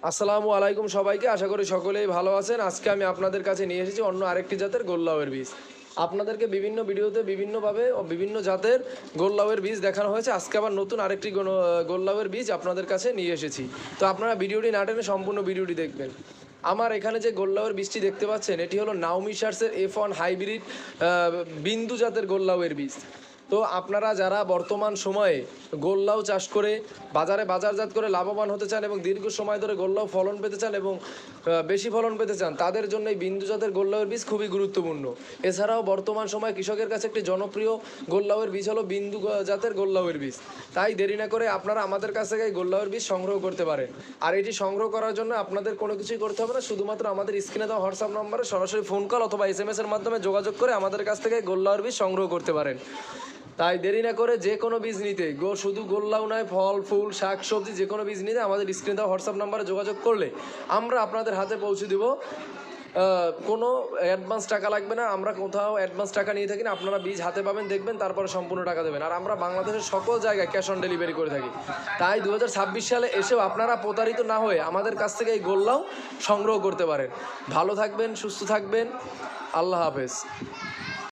আসসালামু আলাইকুম সবাইকে, আশা করি সকলেই ভালো আছেন। আজকে আমি আপনাদের কাছে নিয়ে এসেছি অন্য আরেকটি জাতের গোল্লাউয়ের বীজ। আপনাদেরকে বিভিন্ন ভিডিওতে বিভিন্নভাবে ও বিভিন্ন জাতের গোল্লাউয়ের বীজ দেখানো হয়েছে। আজকে আবার নতুন আরেকটি গোল্লাউয়ের বীজ আপনাদের কাছে নিয়ে এসেছি। তো আপনারা ভিডিওটি না টেনে সম্পূর্ণ ভিডিওটি দেখবেন। আমার এখানে যে গোল্লাউয়ের বীজটি দেখতে পাচ্ছেন, এটি হলো নাওমিশার্সের F1 হাইব্রিড বিন্দু জাতের গোল্লাউয়ের বীজ। তো আপনারা যারা বর্তমান সময়ে গোল্লাউ চাষ করে বাজারজাত করে লাভবান হতে চান এবং দীর্ঘ সময় ধরে গোল্লাউ ফলন পেতে চান এবং বেশি ফলন পেতে চান, তাদের জন্য এই বিন্দু জাতের গোল্লাউয়ের বীজ খুবই গুরুত্বপূর্ণ। এছাড়াও বর্তমান সময়ে কৃষকের কাছে একটি জনপ্রিয় গোল্লাউয়ের বীজ হলো বিন্দু জাতের গোল্লাউয়ের বীজ। তাই দেরি না করে আপনারা আমাদের কাছ থেকে এই গোল্লাউয়ের বীজ সংগ্রহ করতে পারেন। আর এটি সংগ্রহ করার জন্য আপনাদের কোনো কিছুই করতে হবে না, শুধুমাত্র আমাদের স্ক্রিনে দেওয়া হোয়াটসঅ্যাপ নম্বরে সরাসরি ফোন কল অথবা SMS এর মাধ্যমে যোগাযোগ করে আমাদের কাছ থেকে গোল্লাউয়ের বীজ সংগ্রহ করতে পারেন। তাই দেরি না করে যে কোনো বীজ নিতে শুধু গোল্লাউ নয়, ফল ফুল শাক সবজি যে কোনো বীজ নিতে আমাদের স্ক্রিনে দেওয়া হোয়াটসঅ্যাপ নাম্বারে যোগাযোগ করলে আমরা আপনাদের হাতে পৌঁছে দেব। কোনো অ্যাডভান্স টাকা লাগবে না, আমরা কোথাও অ্যাডভান্স টাকা নিয়ে থাকি না। আপনারা বীজ হাতে পাবেন, দেখবেন, তারপরে সম্পূর্ণ টাকা দেবেন। আর আমরা বাংলাদেশের সকল জায়গায় ক্যাশ অন ডেলিভারি করে থাকি। তাই 2026 সালে এসেও আপনারা প্রতারিত না হয়ে আমাদের কাছ থেকে এই গোল্লাউ সংগ্রহ করতে পারেন। ভালো থাকবেন, সুস্থ থাকবেন, আল্লাহ হাফেজ।